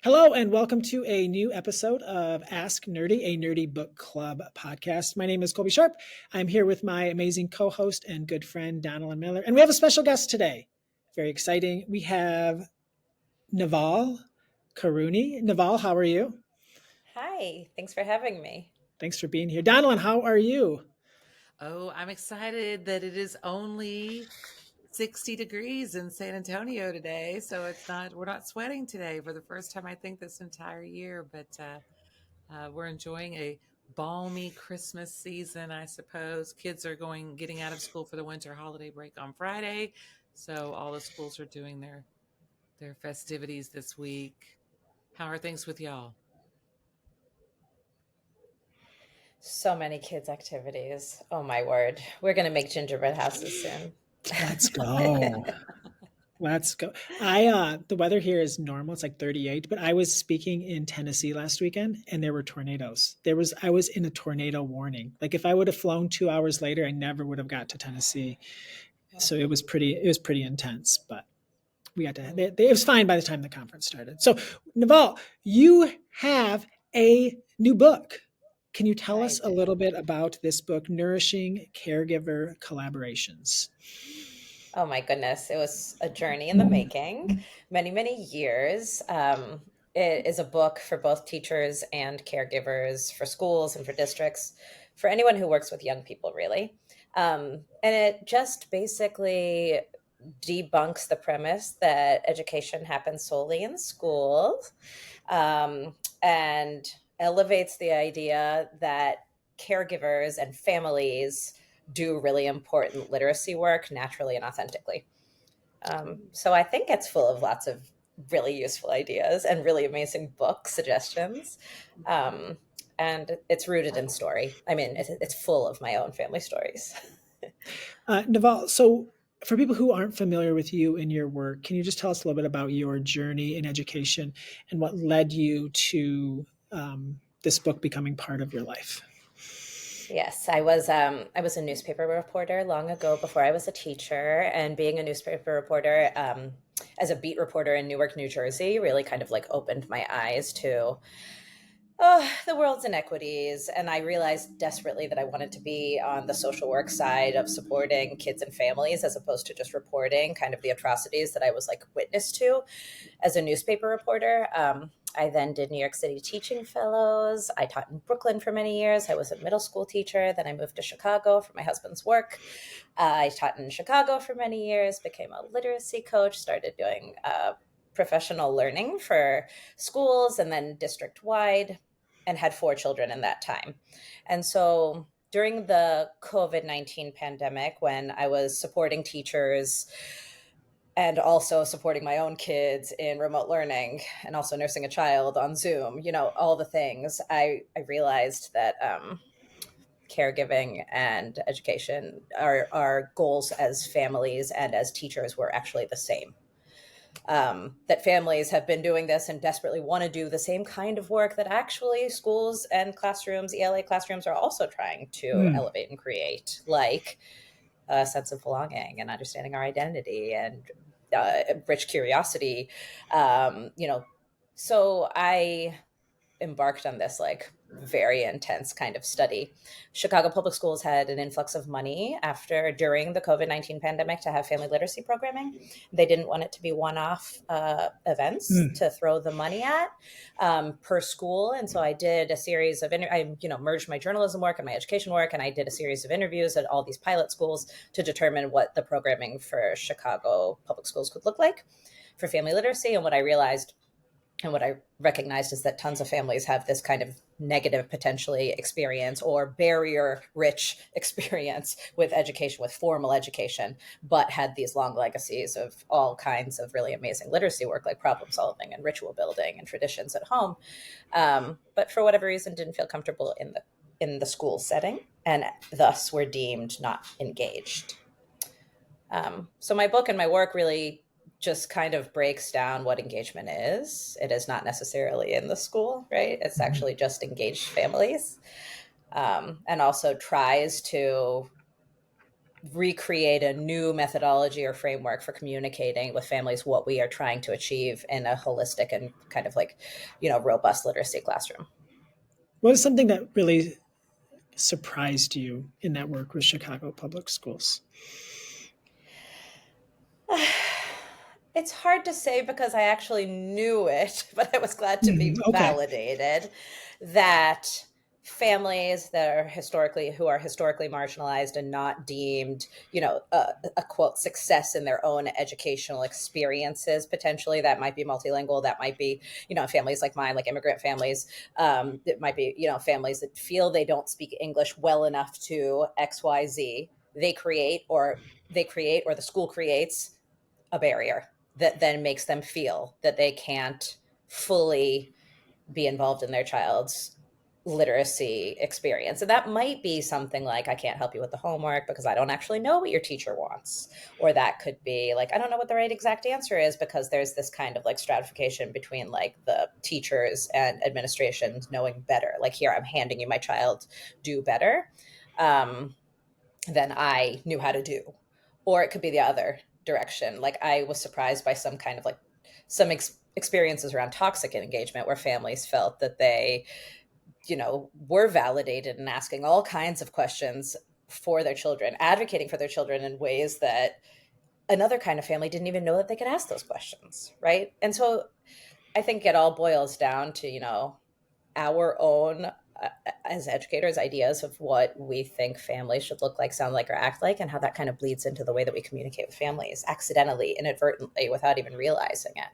Hello, and welcome to a new episode of Ask Nerdy, a Nerdy Book Club podcast. My name is Colby Sharp. I'm here with my amazing co host and good friend, Donalyn Miller. And we have a special guest today. Very exciting. We have Nawal Qarooni. Nawal, how are you? Hi, thanks for having me. Thanks for being here. Donalyn, how are you? Oh, I'm excited that it is only 60 degrees in San Antonio today. So we're not sweating today for the first time, I think, this entire year. But we're enjoying a balmy Christmas season, I suppose. Kids are getting out of school for the winter holiday break on Friday. So all the schools are doing their festivities this week. How are things with y'all? So many kids' activities. Oh my word. We're going to make gingerbread houses soon. Let's go. Let's go. The weather here is normal. It's like 38, but I was speaking in Tennessee last weekend and there were tornadoes. I was in a tornado warning. Like if I would have flown 2 hours later, I never would have got to Tennessee. So it was pretty intense, but we got to, it was fine by the time the conference started. So Naval, you have a new book. Can you tell I us a do. little bit about this book, Nourishing Caregiver Collaborations? Oh my goodness. It was a journey in the making, many, many years. It is a book for both teachers and caregivers, for schools and for districts, for anyone who works with young people, really. And it just basically debunks the premise that education happens solely in schools, and elevates the idea that caregivers and families do really important literacy work naturally and authentically. So I think it's full of lots of really useful ideas and really amazing book suggestions. Um, and it's rooted in story. I mean, it's full of my own family stories. Naval, so for people who aren't familiar with you and your work, can you just tell us a little bit about your journey in education and what led you to this book becoming part of your life? Yes, I was a newspaper reporter long ago before I was a teacher, and being a newspaper reporter, as a beat reporter in Newark, New Jersey, really kind of like opened my eyes to the world's inequities. And I realized desperately that I wanted to be on the social work side of supporting kids and families as opposed to just reporting kind of the atrocities that I was like witness to as a newspaper reporter. I then did New York City teaching fellows. I taught in Brooklyn for many years. I was a middle school teacher. Then I moved to Chicago for my husband's work. I taught in Chicago for many years, became a literacy coach, started doing professional learning for schools and then district wide, and had 4 children in that time. And so during the COVID-19 pandemic, when I was supporting teachers and also supporting my own kids in remote learning and also nursing a child on Zoom, all the things, I realized that caregiving and education, our goals as families and as teachers, were actually the same. That families have been doing this and desperately want to do the same kind of work that actually schools and classrooms, ELA classrooms, are also trying to Mm. elevate and create, like a sense of belonging and understanding our identity and rich curiosity. So I embarked on this like very intense kind of study. Chicago Public Schools had an influx of money during the COVID-19 pandemic to have family literacy programming. They didn't want it to be one-off events Mm. to throw the money at per school. And so I did a series of, merged my journalism work and my education work. And I did a series of interviews at all these pilot schools to determine what the programming for Chicago Public Schools could look like for family literacy. And what I realized and what I recognized is that tons of families have this kind of negative, potentially, experience or barrier rich experience with education, with formal education, but had these long legacies of all kinds of really amazing literacy work like problem solving and ritual building and traditions at home. But for whatever reason, didn't feel comfortable in the school setting and thus were deemed not engaged. So my book and my work really just kind of breaks down what engagement is. It is not necessarily in the school, right? It's Mhm. actually just engaged families, and also tries to recreate a new methodology or framework for communicating with families what we are trying to achieve in a holistic and kind of like, robust literacy classroom. What is something that really surprised you in that work with Chicago Public Schools? It's hard to say because I actually knew it, but I was glad to be Okay. validated that families that are historically marginalized and not deemed, a quote success in their own educational experiences, potentially that might be multilingual, that might be, families like mine, like immigrant families, it might be, families that feel they don't speak English well enough to XYZ. They create or the school creates a barrier that then makes them feel that they can't fully be involved in their child's literacy experience. And that might be something like, I can't help you with the homework because I don't actually know what your teacher wants. Or that could be like, I don't know what the right exact answer is because there's this kind of like stratification between like the teachers and administration knowing better. Like, here, I'm handing you my child, do better. Than I knew how to do. Or it could be the other direction. Like, I was surprised by some kind of like some experiences around toxic engagement where families felt that they, were validated and asking all kinds of questions for their children, advocating for their children in ways that another kind of family didn't even know that they could ask those questions. Right. And so I think it all boils down to, our own as educators ideas of what we think families should look like, sound like, or act like, and how that kind of bleeds into the way that we communicate with families accidentally, inadvertently, without even realizing it.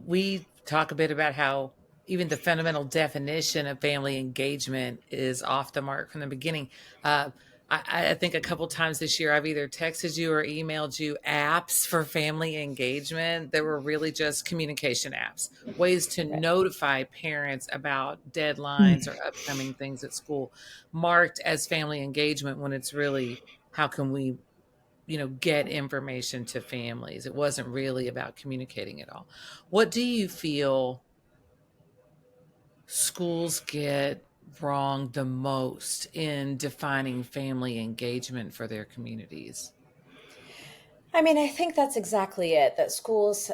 We talk a bit about how even the fundamental definition of family engagement is off the mark from the beginning. I think a couple times this year I've either texted you or emailed you apps for family engagement that were really just communication apps, ways to Right. notify parents about deadlines Hmm. or upcoming things at school, marked as family engagement when it's really how can we get information to families. It wasn't really about communicating at all. What do you feel schools get wrong the most in defining family engagement for their communities? I mean, I think that's exactly it. That schools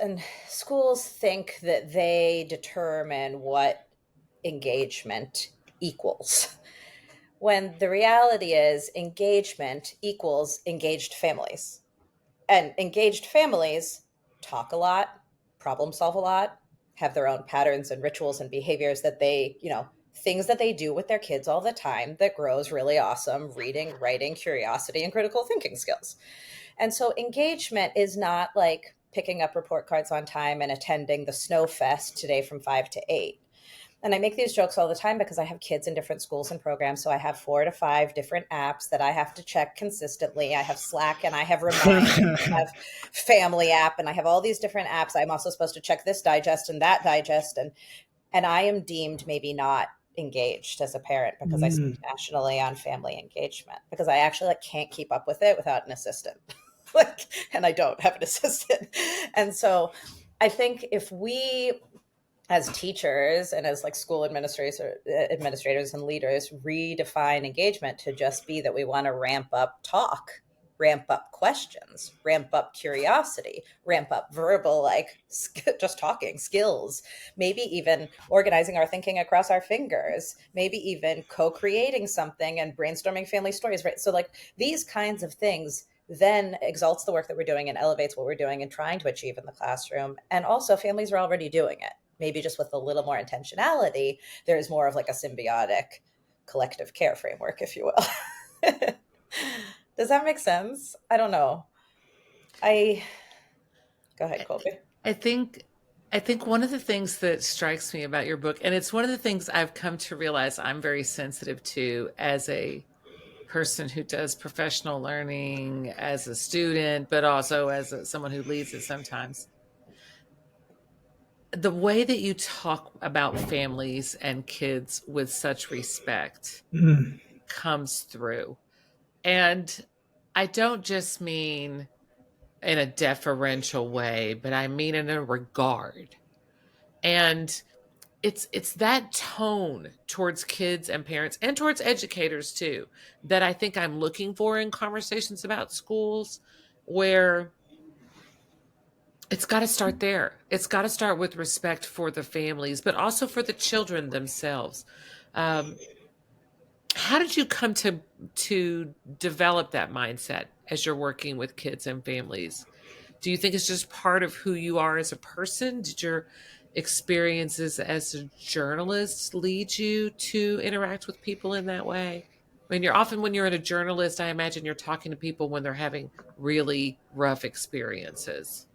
think that they determine what engagement equals, when the reality is engagement equals engaged families. And engaged families talk a lot, problem solve a lot, have their own patterns and rituals and behaviors that they, things that they do with their kids all the time that grows really awesome reading, writing, curiosity, and critical thinking skills. And so engagement is not like picking up report cards on time and attending the snow fest today from 5 to 8. And I make these jokes all the time because I have kids in different schools and programs. So I have 4 to 5 different apps that I have to check consistently. I have Slack and I have Remind, I have Family app, and I have all these different apps. I'm also supposed to check this digest and that digest. And I am deemed maybe not engaged as a parent because I speak nationally on family engagement, because I actually like can't keep up with it without an assistant. Like, and I don't have an assistant. And so I think if we as teachers and as like school administrators and leaders redefine engagement to just be that we want to ramp up talk, ramp up questions, ramp up curiosity, ramp up verbal, like just talking skills, maybe even organizing our thinking across our fingers, maybe even co-creating something and brainstorming family stories, right? So like these kinds of things then exalts the work that we're doing and elevates what we're doing and trying to achieve in the classroom. And also families are already doing it, maybe just with a little more intentionality. There's more of like a symbiotic collective care framework, if you will. Does that make sense? I don't know. I Go ahead, Colby. I think I think one of the things that strikes me about your book, and it's one of the things I've come to realize I'm very sensitive to as a person who does professional learning, as a student, but also as someone who leads it sometimes. The way that you talk about families and kids with such respect comes through. And I don't just mean in a deferential way, but I mean in a regard. And it's that tone towards kids and parents and towards educators too that I think I'm looking for in conversations about schools, where it's got to start there. It's got to start with respect for the families, but also for the children themselves. Um, how did you come to develop that mindset as you're working with kids and families? Do you think it's just part of who you are as a person? Did your experiences as a journalist lead you to interact with people in that way? I mean, when you're a journalist, I imagine you're talking to people when they're having really rough experiences.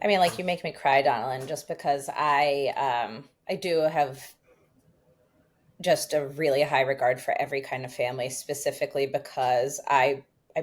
I mean, like, you make me cry, Donalyn, just because I do have just a really high regard for every kind of family, specifically because I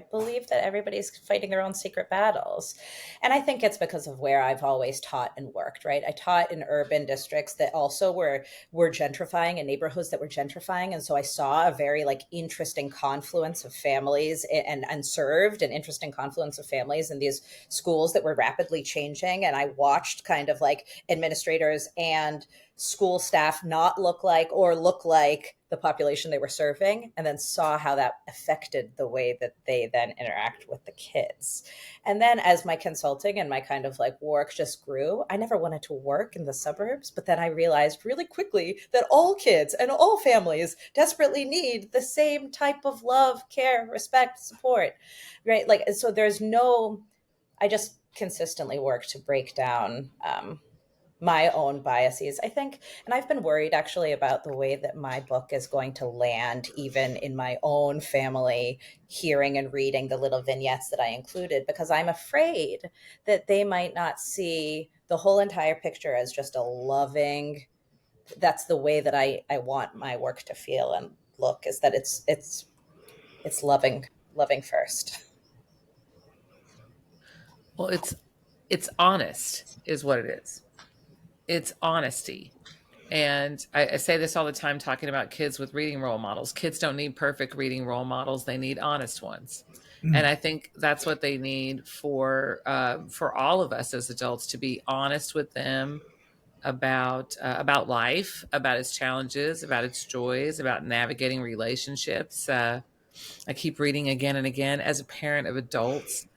believe that everybody's fighting their own secret battles. And I think it's because of where I've always taught and worked, right? I taught in urban districts that also were gentrifying, and neighborhoods that were gentrifying. And so I saw a very like interesting confluence of families, and served an interesting confluence of families in these schools that were rapidly changing. And I watched kind of like administrators and school staff not look like or look like the population they were serving, and then saw how that affected the way that they then interact with the kids. And then as my consulting and my kind of like work just grew, I never wanted to work in the suburbs, but then I realized really quickly that all kids and all families desperately need the same type of love, care, respect, support, right? Like, so there's no, I just consistently work to break down my own biases, I think. And I've been worried actually about the way that my book is going to land, even in my own family, hearing and reading the little vignettes that I included, because I'm afraid that they might not see the whole entire picture as just a loving, that's the way that I want my work to feel and look, is that it's loving, loving first. Well, it's honest is what it is. It's honesty. And I say this all the time talking about kids with reading role models. Kids don't need perfect reading role models; they need honest ones. And I think that's what they need for all of us as adults, to be honest with them about life, about its challenges, about its joys, about navigating relationships. I keep reading again and again. As a parent of adults,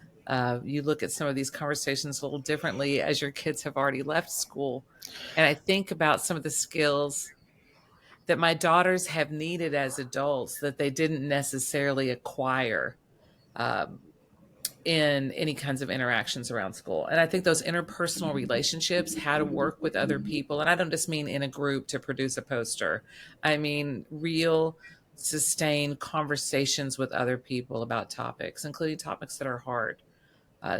you look at some of these conversations a little differently as your kids have already left school. And I think about some of the skills that my daughters have needed as adults that they didn't necessarily acquire um, in any kinds of interactions around school. And I think those interpersonal relationships, how to work with other people, and I don't just mean in a group to produce a poster, I mean real sustained conversations with other people about topics, including topics that are hard.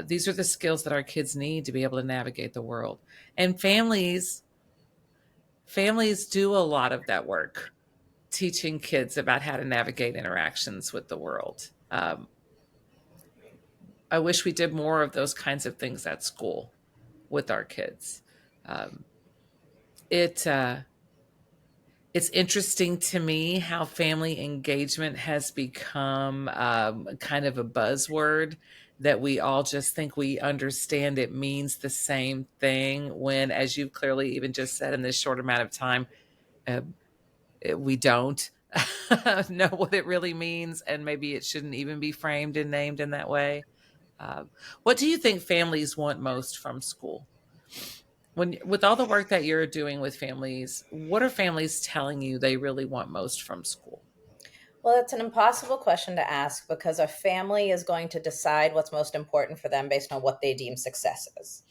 These are the skills that our kids need to be able to navigate the world. And families do a lot of that work, teaching kids about how to navigate interactions with the world. I wish we did more of those kinds of things at school with our kids. Um, it it's interesting to me how family engagement has become kind of a buzzword that we all just think we understand. It means the same thing when, as you clearly even just said, in this short amount of time, uh, we don't know what it really means, and maybe it shouldn't even be framed and named in that way. Uh, what do you think families want most from school? When, with all the work that you're doing with families, what are families telling you they really want most from school? Well, it's an impossible question to ask, because a family is going to decide what's most important for them based on what they deem success is.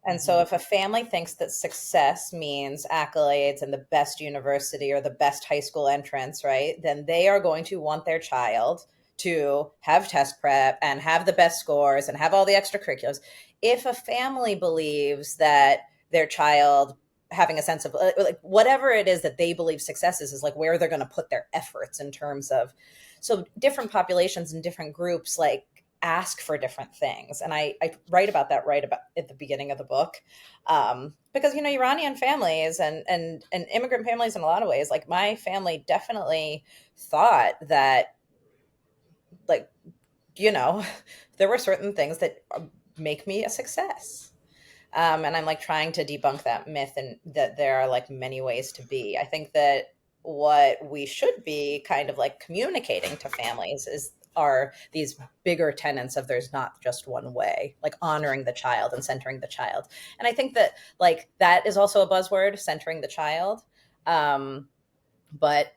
And so, Hmm. if a family thinks that success means accolades and the best university or the best high school entrance, right, then they are going to want their child to have test prep and have the best scores and have all the extracurriculars. If a family believes that their child having a sense of like whatever it is that they believe success is like where they're going to put their efforts in terms of, so different populations and different groups like ask for different things. And I write about that right about at the beginning of the book, because Iranian families and immigrant families, in a lot of ways, like my family definitely thought that, like, you know there were certain things that make me a success. And I'm like trying to debunk that myth and that there are like many ways to be. I think that what we should be kind of like communicating to families is are these bigger tenets of there's not just one way, like honoring the child and centering the child. And I think that like that is also a buzzword, centering the child. But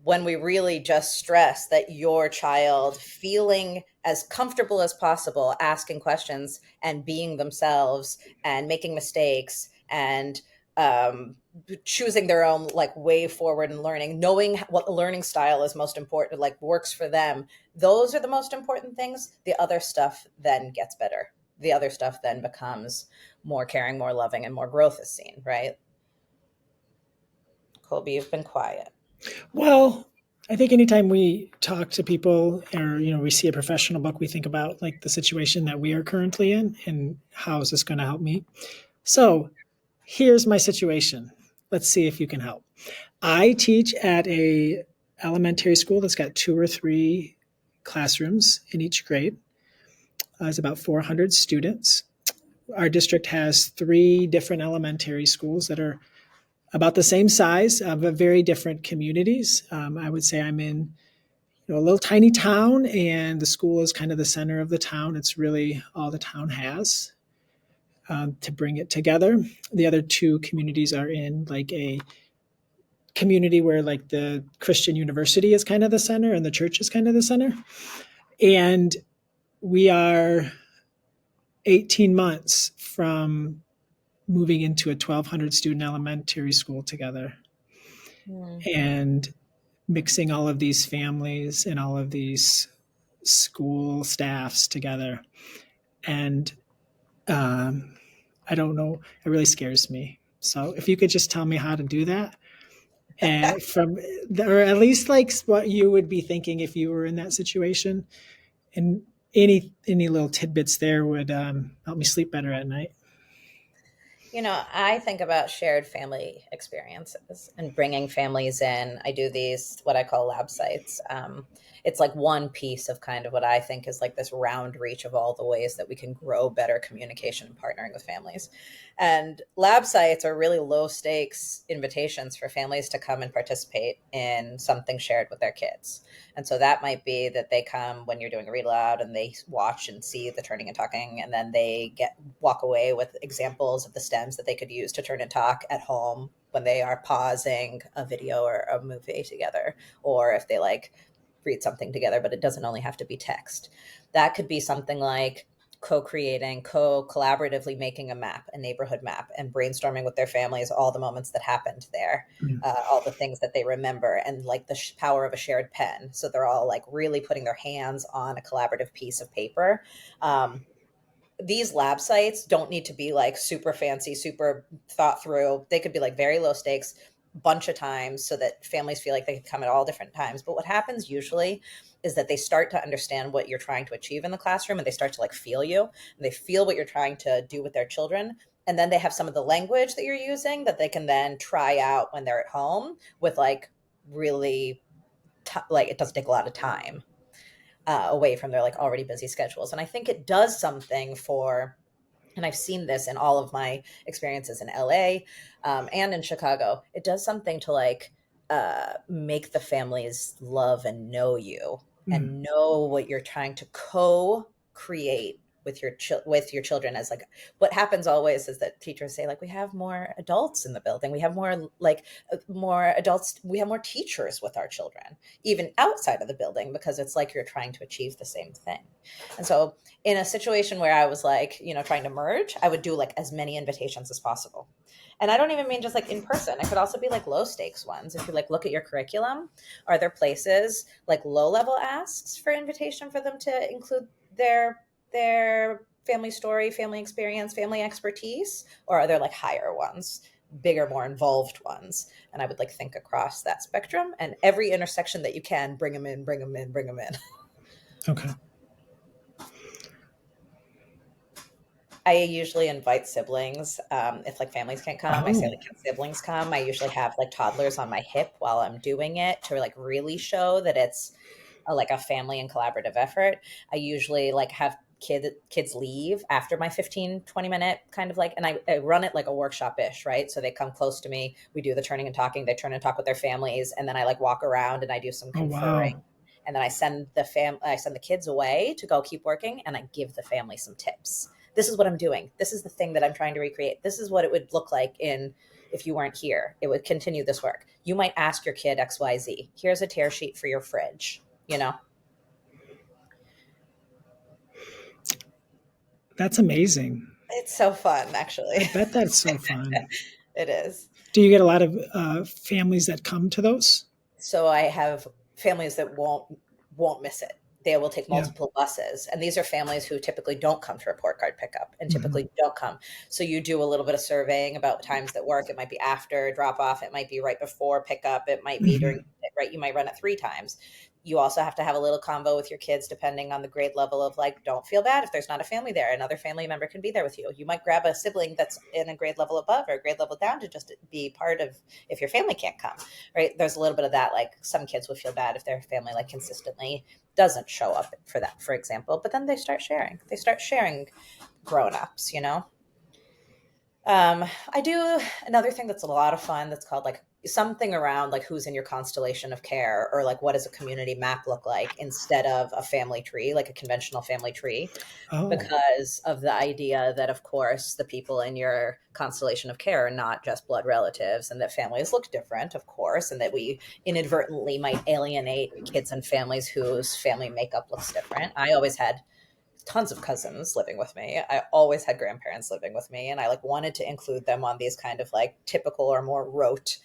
when we really just stress that your child feeling as comfortable as possible, asking questions and being themselves and making mistakes and um, choosing their own like way forward and learning, knowing what the learning style is most important, like works for them. Those are the most important things. The other stuff then gets better. The other stuff then becomes more caring, more loving, and more growth is seen, right? Colby, you've been quiet. Well, I think anytime we talk to people or we see a professional book, we think about like the situation that we are currently in and how is this going to help me. So here's my situation. Let's see if you can help. I teach at a elementary school that's got 2 or 3 classrooms in each grade. It's about 400 students. Our district has 3 different elementary schools that are about the same size, but very different communities. I would say I'm in a little tiny town, and the school is kind of the center of the town. It's really all the town has to bring it together. The other 2 communities are in like a community where like the Christian university is kind of the center and the church is kind of the center. And we are 18 months from moving into a 1,200 student elementary school together Hmm. and mixing all of these families and all of these school staffs together. And um, I don't know, it really scares me. So if you could just tell me how to do that, and or at least like what you would be thinking if you were in that situation, and any little tidbits there would help me sleep better at night. You know, I think about shared family experiences and bringing families in. I do these, what I call lab sites. It's like one piece of kind of what I think is like this round reach of all the ways that we can grow better communication and partnering with families. And lab sites are really low stakes invitations for families to come and participate in something shared with their kids. And so that might be that they come when you're doing a read aloud and they watch and see the turning and talking, and then they walk away with examples of the stems that they could use to turn and talk at home when they are pausing a video or a movie together, or if they like read something together, but it doesn't only have to be text. That could be something like co-creating, collaboratively making a map, a neighborhood map, and brainstorming with their families all the moments that happened there, Mm. all the things that they remember, and like the power of a shared pen. So they're all like really putting their hands on a collaborative piece of paper. These lab sites don't need to be like super fancy, super thought through. They could be like very low stakes, bunch of times, so that families feel like they can come at all different times. But what happens usually is that they start to understand what you're trying to achieve in the classroom, and they start to like feel you, and they feel what you're trying to do with their children. And then they have some of the language that you're using that they can then try out when they're at home with like really like it doesn't take a lot of time away from their like already busy schedules. And I think it does something for, and I've seen this in all of my experiences in LA and in Chicago, it does something to like make the families love and know you Mm. and know what you're trying to co-create with with your children. As like what happens always is that teachers say like we have more adults in the building, we have more like more adults, we have more teachers with our children even outside of the building, because it's like you're trying to achieve the same thing. And so in a situation where I was like, trying to merge, I would do like as many invitations as possible. And I don't even mean just like in person. It could also be like low stakes ones. If you like look at your curriculum, are there places like low level asks for invitation for them to include their family story, family experience, family expertise, or are there like higher ones, bigger, more involved ones? And I would like think across that spectrum, and every intersection that you can, bring them in, bring them in, bring them in. Okay. I usually invite siblings. If like families can't come, I say Oh. like, can siblings come? I usually have like toddlers on my hip while I'm doing it to like really show that it's like a family and collaborative effort. I usually like have kids leave after my 15-20 minute kind of like, and I run it like a workshop-ish, right? So they come close to me, we do the turning and talking, they turn and talk with their families, and then I like walk around and I do some Oh, conferring. wow. And then I send the kids away to go keep working, and I give the family some tips. This is what I'm doing. This is the thing that I'm trying to recreate. This is what it would look like in if you weren't here. It would continue this work. You might ask your kid XYZ. Here's a tear sheet for your fridge, you know? That's amazing. It's so fun, I actually. bet that's so fun. It is. Do you get a lot of families that come to those? So I have families that won't miss it. They will take Yeah. multiple buses, and these are families who typically don't come to report card pickup and Mhm. typically don't come. So you do a little bit of surveying about times that work. It might be after drop off, it might be right before pickup, it might be during, Mhm. right, you might run it 3 times. You also have to have a little convo with your kids depending on the grade level of like, don't feel bad if there's not a family there. Another family member can be there with you. You might grab a sibling that's in a grade level above or a grade level down to just be part of if your family can't come, right? There's a little bit of that. Like some kids would feel bad if their family like consistently doesn't show up for that, for example, but then they start sharing grown-ups, you know. I do another thing that's a lot of fun that's called like something around like who's in your constellation of care, or like what does a community map look like instead of a family tree, like a conventional family tree, Oh, because of the idea that, of course, the people in your constellation of care are not just blood relatives, and that families look different, of course, and that we inadvertently might alienate kids and families whose family makeup looks different. I always had tons of cousins living with me. I always had grandparents living with me, and I like wanted to include them on these kind of like typical or more rote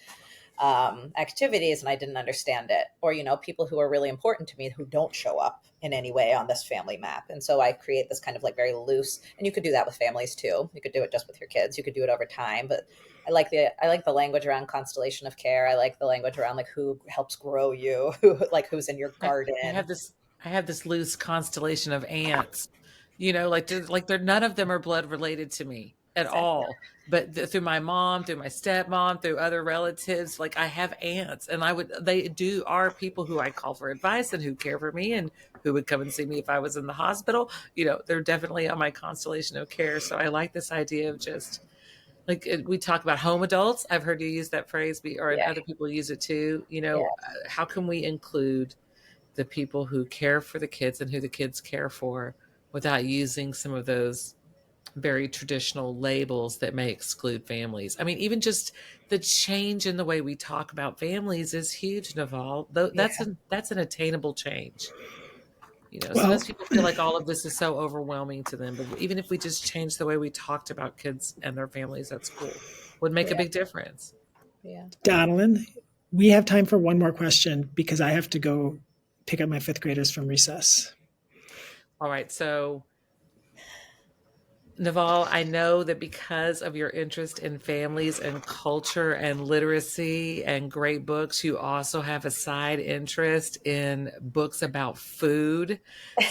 activities, and I didn't understand it. Or, you know, people who are really important to me who don't show up in any way on this family map. And so I create this kind of like very loose, and you could do that with families too. You could do it just with your kids. You could do it over time. But I like the language around constellation of care. I like the language around like who helps grow you, who like who's in your I garden. have this I have this loose constellation of ants. Like they're none of them are blood related to me at Exactly. all. But through my mom, through my stepmom, through other relatives, like I have aunts, and they do are people who I call for advice and who care for me and who would come and see me if I was in the hospital. They're definitely on my constellation of care. So I like this idea of just like we talk about home adults. I've heard you use that phrase, or Yeah. other people use it too. Yeah. How can we include the people who care for the kids and who the kids care for without using some of those very traditional labels that may exclude families? I mean, even just the change in the way we talk about families is huge, Naval. Though Yeah. that's an attainable change. Sometimes well, people feel like all of this is so overwhelming to them, but even if we just change the way we talked about kids and their families at school, would make a Yeah. big difference. Yeah. Donalyn, we have time for one more question because I have to go pick up my fifth graders from recess. All right, so Naval, I know that because of your interest in families and culture and literacy and great books, you also have a side interest in books about food.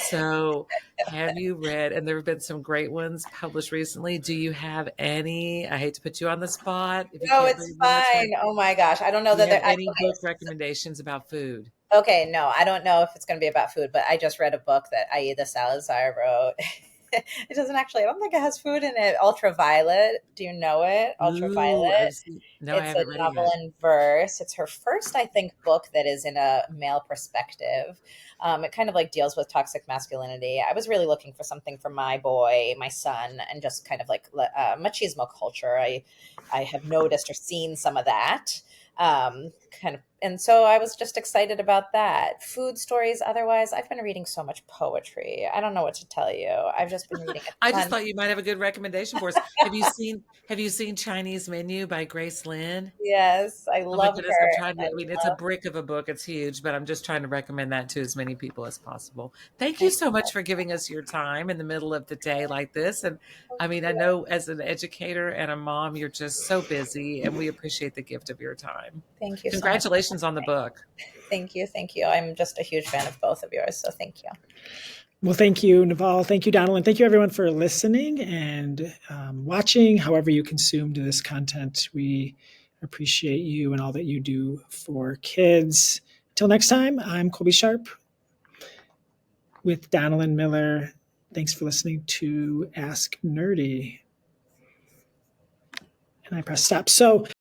So, have you read, and there have been some great ones published recently. Do you have any? I hate to put you on the spot. If you No, can't it's read one, that's fine. fine. Oh my gosh. I don't know Do you that have they're any book okay. recommendations about food? Okay, no, I don't know if it's going to be about food, but I just read a book that Aida Salazar wrote. It doesn't actually, I don't think it has food in it. Ultraviolet. Do you know it? Ooh, Ultraviolet. no, I It's a haven't read it novel yet. in verse. It's her first, I think, book that is in a male perspective. It kind of like deals with toxic masculinity. I was really looking for something for my boy, my son, and just kind of like machismo culture. I have noticed or seen some of that. Kind of, and so I was just excited about that. Food stories. Otherwise, I've been reading so much poetry. I don't know what to tell you. I've just been reading I a just ton. thought you might have a good recommendation for us. Have you seen Chinese Menu by Grace Lin? Yes, I Oh my love goodness, I'm her. trying to, I I mean, it's a love. brick of a book. It's huge, but I'm just trying to recommend that to as many people as possible. Thank you Thank so much for giving us your time in the middle of the day like this. And I mean, I you. know as an educator and a mom, you're just so busy, and we appreciate the gift of your time. Thank you so much. Congratulations on the book. Thank you. Thank you. I'm just a huge fan of both of yours. So thank you. Well, thank you, Naval. Thank you, Donald. And thank you, everyone, for listening and watching, however you consumed this content. We appreciate you and all that you do for kids. Until next time, I'm Colby Sharp with Donalyn Miller. Thanks for listening to Ask Nerdy. And I press stop. So